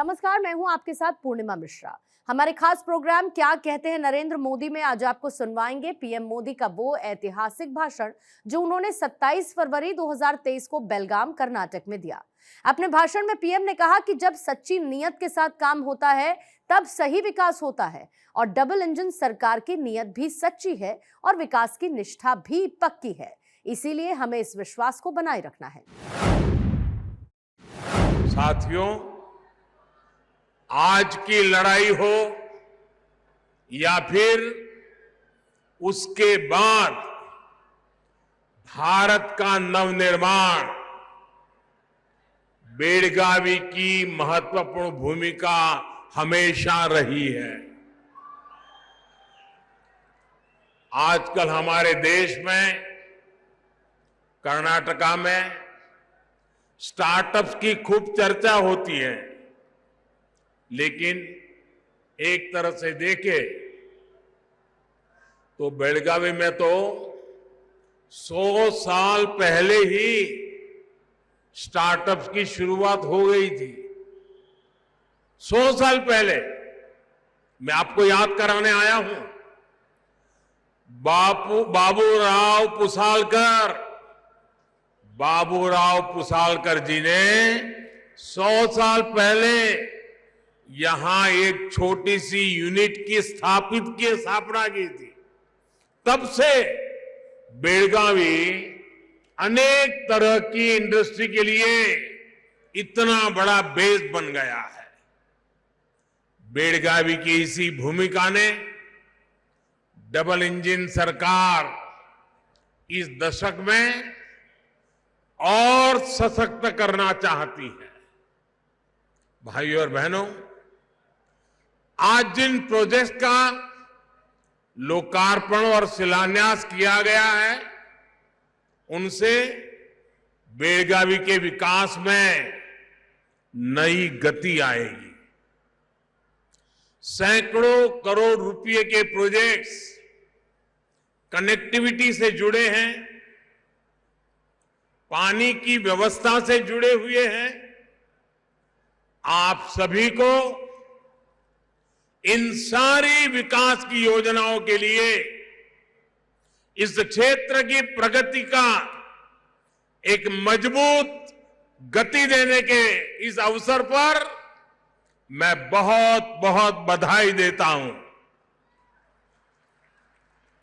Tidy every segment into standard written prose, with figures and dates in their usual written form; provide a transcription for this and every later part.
नमस्कार, मैं हूं आपके साथ पूर्णिमा मिश्रा। हमारे खास प्रोग्राम क्या कहते हैं नरेंद्र मोदी में आज आपको सुनवाएंगे पीएम मोदी का वो ऐतिहासिक भाषण जो उन्होंने 27 फरवरी 2023 को बेलगाम कर्नाटक में दिया। अपने भाषण में पीएम ने कहा कि जब सच्ची नीयत के साथ काम होता है तब सही विकास होता है और डबल इंजन सरकार की नीयत भी सच्ची है और विकास की निष्ठा भी पक्की है। इसीलिए हमें इस विश्वास को बनाए रखना है। साथियों, आज की लड़ाई हो या फिर उसके बाद भारत का नवनिर्माण, बेलगावी की महत्वपूर्ण भूमिका हमेशा रही है। आजकल हमारे देश में, कर्नाटका में स्टार्टअप्स की खूब चर्चा होती है, लेकिन एक तरह से देखे तो बेलगावी में तो 100 साल पहले ही स्टार्टअप्स की शुरुआत हो गई थी। 100 साल पहले मैं आपको याद कराने आया हूं। बाबूराव पुसालकर जी ने 100 साल पहले यहां एक छोटी सी यूनिट की स्थापना की थी। तब से बेलगावी अनेक तरह की इंडस्ट्री के लिए इतना बड़ा बेस बन गया है। बेलगावी की इसी भूमिका ने डबल इंजन सरकार इस दशक में और सशक्त करना चाहती है। भाइयों और बहनों, आज जिन प्रोजेक्ट का लोकार्पण और शिलान्यास किया गया है, उनसे बेलगावी के विकास में नई गति आएगी। सैकड़ों करोड़ रुपए के प्रोजेक्ट्स कनेक्टिविटी से जुड़े हैं, पानी की व्यवस्था से जुड़े हुए हैं। आप सभी को इन सारी विकास की योजनाओं के लिए इस क्षेत्र की प्रगति का एक मजबूत गति देने के इस अवसर पर मैं बहुत बहुत बधाई देता हूं।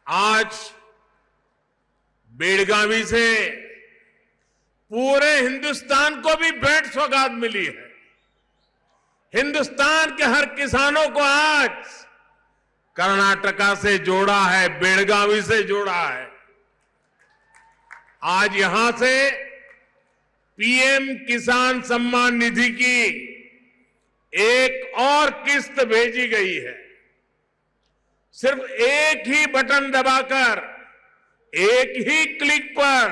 आज बेलगावी से पूरे हिंदुस्तान को भी भेंट सौगात मिली है। हिंदुस्तान के हर किसानों को आज कर्नाटका से जोड़ा है, बेलगावी से जोड़ा है। आज यहां से पीएम किसान सम्मान निधि की एक और किस्त भेजी गई है। सिर्फ एक ही बटन दबाकर, एक ही क्लिक पर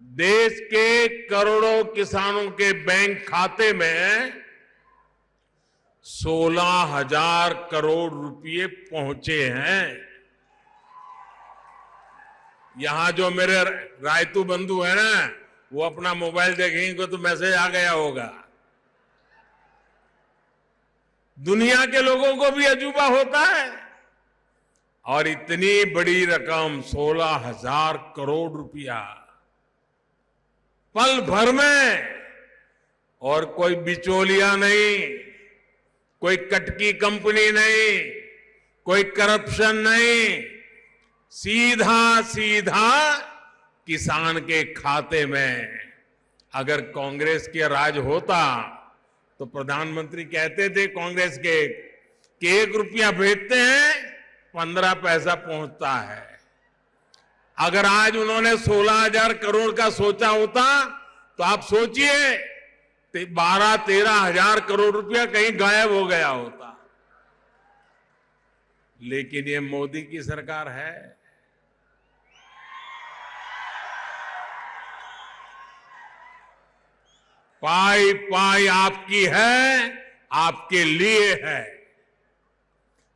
देश के करोड़ों किसानों के बैंक खाते में 16,000 करोड़ रुपए पहुंचे हैं। यहां जो मेरे रायतू बंधु है ना, वो अपना मोबाइल देखेंगे तो मैसेज आ गया होगा। दुनिया के लोगों को भी अजूबा होता है, और इतनी बड़ी रकम 16,000 करोड़ रुपया पल भर में, और कोई बिचौलिया नहीं, कोई कटकी कंपनी नहीं, कोई करप्शन नहीं, सीधा सीधा किसान के खाते में। अगर कांग्रेस के राज होता तो प्रधानमंत्री कहते थे कांग्रेस के कि 1 रुपया भेजते हैं 15 पैसा पहुंचता है। अगर आज उन्होंने 16,000 करोड़ का सोचा होता तो आप सोचिए 12-13 हजार करोड़ रुपया कहीं गायब हो गया होता। लेकिन ये मोदी की सरकार है। पाई पाई आपकी है, आपके लिए है।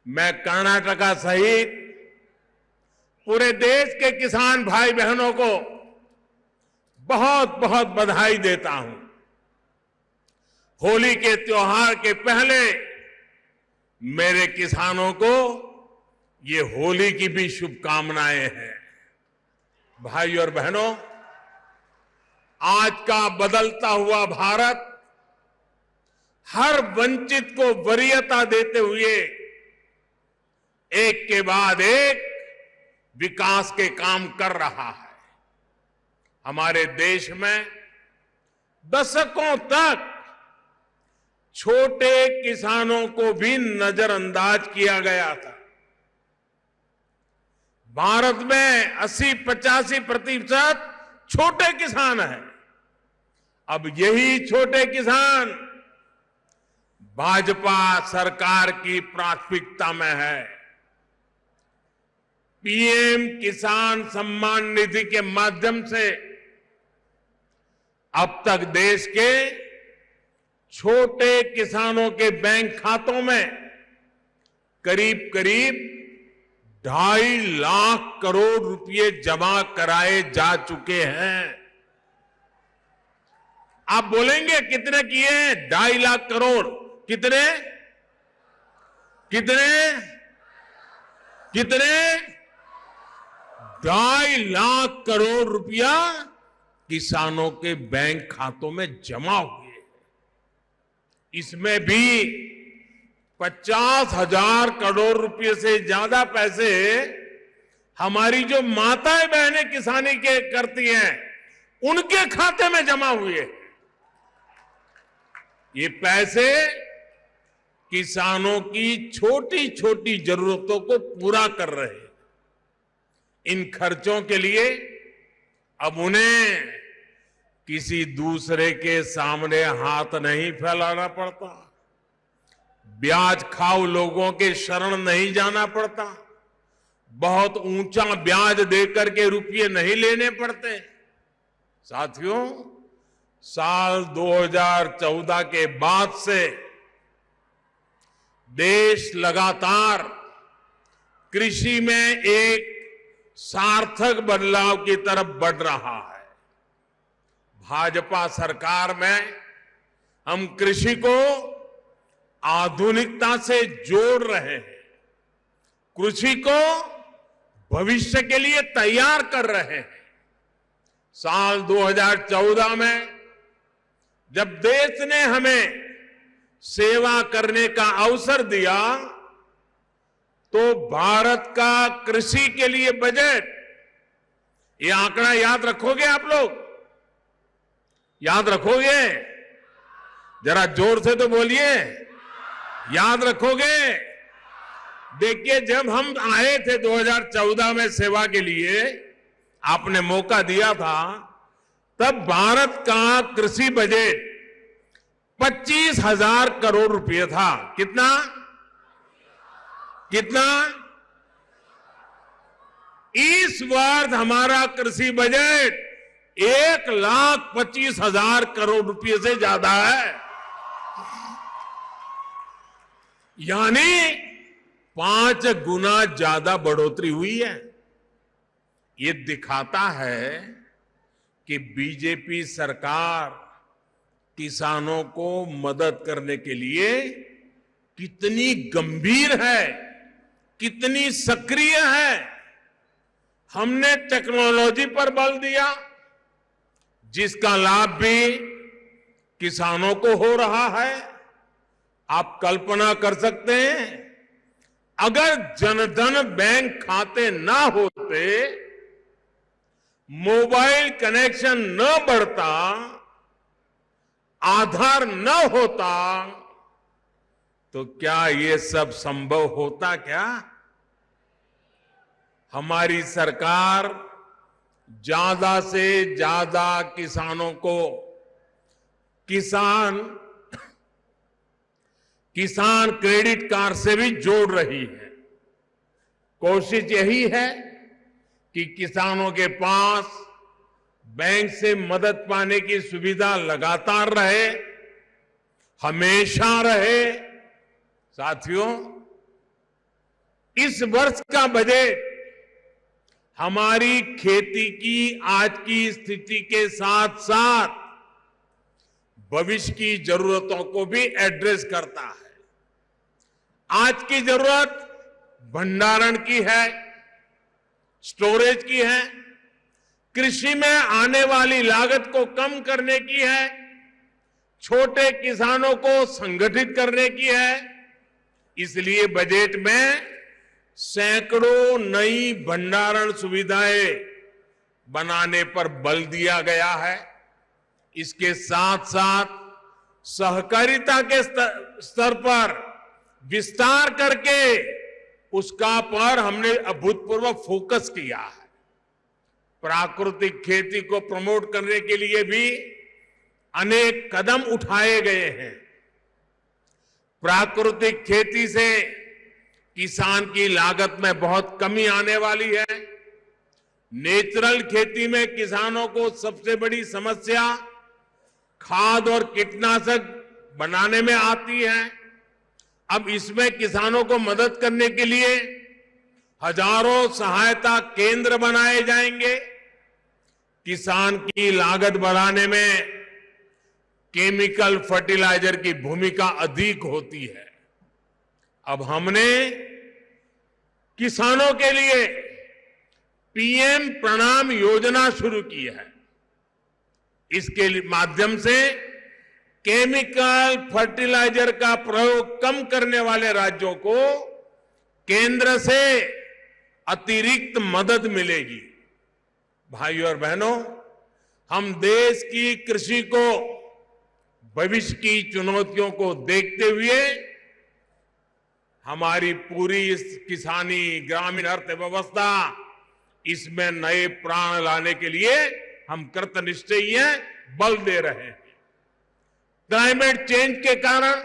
मैं कर्नाटका सहित पूरे देश के किसान भाई बहनों को बहुत बहुत बधाई देता हूं। होली के त्योहार के पहले मेरे किसानों को ये होली की भी शुभकामनाएं हैं। भाई और बहनों, आज का बदलता हुआ भारत हर वंचित को वरीयता देते हुए एक के बाद एक विकास के काम कर रहा है। हमारे देश में दशकों तक छोटे किसानों को भी नजरअंदाज किया गया था। भारत में 80-85% छोटे किसान हैं। अब यही छोटे किसान भाजपा सरकार की प्राथमिकता में है। पीएम किसान सम्मान निधि के माध्यम से अब तक देश के छोटे किसानों के बैंक खातों में करीब करीब 2.5 लाख करोड़ रुपए जमा कराए जा चुके हैं। आप बोलेंगे कितने किए हैं? 2.5 लाख करोड़। कितने कितने कितने 2.5 लाख करोड़ रुपया किसानों के बैंक खातों में जमा हुए। इसमें भी 50,000 करोड़ रुपए से ज्यादा पैसे हमारी जो माताएं बहनें किसानी के करती हैं उनके खाते में जमा हुए। ये पैसे किसानों की छोटी छोटी जरूरतों को पूरा कर रहे हैं। इन खर्चों के लिए अब उन्हें किसी दूसरे के सामने हाथ नहीं फैलाना पड़ता, ब्याज खाऊ लोगों के शरण नहीं जाना पड़ता, बहुत ऊंचा ब्याज देकर के रुपये नहीं लेने पड़ते। साथियों, साल 2014 के बाद से देश लगातार कृषि में एक सार्थक बदलाव की तरफ बढ़ रहा है। भाजपा सरकार में हम कृषि को आधुनिकता से जोड़ रहे हैं, कृषि को भविष्य के लिए तैयार कर रहे हैं। साल 2014 में जब देश ने हमें सेवा करने का अवसर दिया तो भारत का कृषि के लिए बजट, ये आंकड़ा याद रखोगे आप लोग? याद रखोगे? जरा जोर से तो बोलिए, याद रखोगे? देखिए, जब हम आए थे 2014 में सेवा के लिए, आपने मौका दिया था, तब भारत का कृषि बजट 25,000 करोड़ रुपए था। कितना कितना? इस वर्ष हमारा कृषि बजट 1,25,000 करोड़ रुपए से ज्यादा है, यानी 5 गुना ज्यादा बढ़ोतरी हुई है। ये दिखाता है कि बीजेपी सरकार किसानों को मदद करने के लिए कितनी गंभीर है, कितनी सक्रिय है। हमने टेक्नोलॉजी पर बल दिया, जिसका लाभ भी किसानों को हो रहा है। आप कल्पना कर सकते हैं, अगर जनधन बैंक खाते ना होते, मोबाइल कनेक्शन न बढ़ता, आधार न होता, तो क्या ये सब संभव होता? क्या हमारी सरकार ज्यादा से ज्यादा किसानों को किसान क्रेडिट कार्ड से भी जोड़ रही है। कोशिश यही है कि किसानों के पास बैंक से मदद पाने की सुविधा लगातार रहे, हमेशा रहे। साथियों, इस वर्ष का बजट हमारी खेती की आज की स्थिति के साथ साथ भविष्य की जरूरतों को भी एड्रेस करता है। आज की जरूरत भंडारण की है, स्टोरेज की है, कृषि में आने वाली लागत को कम करने की है, छोटे किसानों को संगठित करने की है। इसलिए बजट में सैकड़ों नई भंडारण सुविधाएं बनाने पर बल दिया गया है। इसके साथ साथ सहकारिता के स्तर पर विस्तार करके उसका पर हमने अभूतपूर्व फोकस किया है। प्राकृतिक खेती को प्रमोट करने के लिए भी अनेक कदम उठाए गए हैं। प्राकृतिक खेती से किसान की लागत में बहुत कमी आने वाली है। नेचुरल खेती में किसानों को सबसे बड़ी समस्या खाद और कीटनाशक बनाने में आती है। अब इसमें किसानों को मदद करने के लिए हजारों सहायता केंद्र बनाए जाएंगे। किसान की लागत बढ़ाने में केमिकल फर्टिलाइजर की भूमिका अधिक होती है। अब हमने किसानों के लिए पीएम प्रणाम योजना शुरू की है। इसके माध्यम से केमिकल फर्टिलाइजर का प्रयोग कम करने वाले राज्यों को केंद्र से अतिरिक्त मदद मिलेगी। भाइयों और बहनों, हम देश की कृषि को भविष्य की चुनौतियों को देखते हुए हमारी पूरी इस किसानी ग्रामीण अर्थव्यवस्था इसमें नए प्राण लाने के लिए हम कृतनिश्चयी हैं, बल दे रहे हैं। क्लाइमेट चेंज के कारण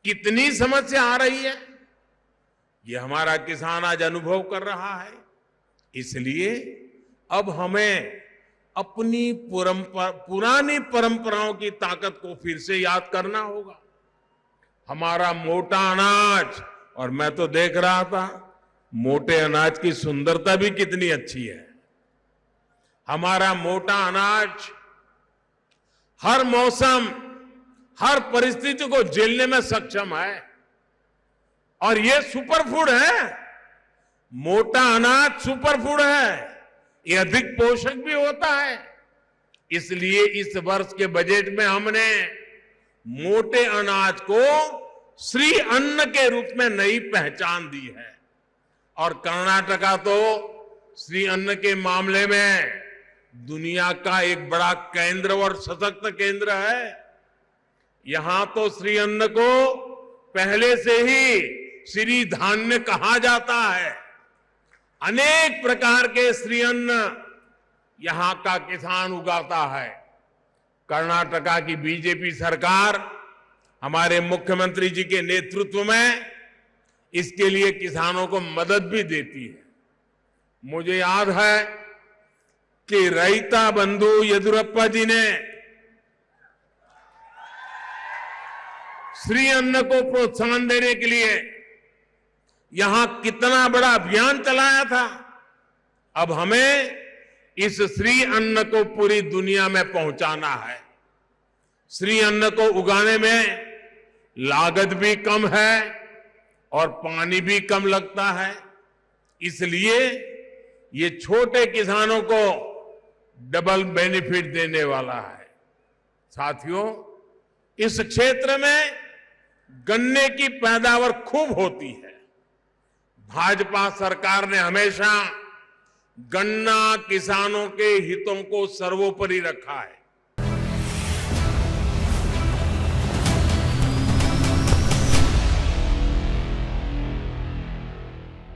कितनी समस्या आ रही है, ये हमारा किसान आज अनुभव कर रहा है। इसलिए अब हमें अपनी पुरानी परंपराओं की ताकत को फिर से याद करना होगा। हमारा मोटा अनाज, और मैं तो देख रहा था मोटे अनाज की सुंदरता भी कितनी अच्छी है। हमारा मोटा अनाज हर मौसम, हर परिस्थिति को झेलने में सक्षम है और ये सुपरफूड है। मोटा अनाज सुपरफूड है, ये अधिक पोषक भी होता है। इसलिए इस वर्ष के बजट में हमने मोटे अनाज को श्री अन्न के रूप में नई पहचान दी है। और कर्नाटका तो श्री अन्न के मामले में दुनिया का एक बड़ा केंद्र और सशक्त केंद्र है। यहां तो श्री अन्न को पहले से ही श्री धान्य कहा जाता है। अनेक प्रकार के श्री अन्न यहां का किसान उगाता है। कर्नाटका की बीजेपी सरकार हमारे मुख्यमंत्री जी के नेतृत्व में इसके लिए किसानों को मदद भी देती है। मुझे याद है कि रैता बंधु येदियुरप्पा जी ने श्री अन्न को प्रोत्साहन देने के लिए यहां कितना बड़ा अभियान चलाया था। अब हमें इस श्री अन्न को पूरी दुनिया में पहुंचाना है। श्री अन्न को उगाने में लागत भी कम है और पानी भी कम लगता है। इसलिए ये छोटे किसानों को डबल बेनिफिट देने वाला है। साथियों, इस क्षेत्र में गन्ने की पैदावार खूब होती है। भाजपा सरकार ने हमेशा गन्ना किसानों के हितों को सर्वोपरि रखा है।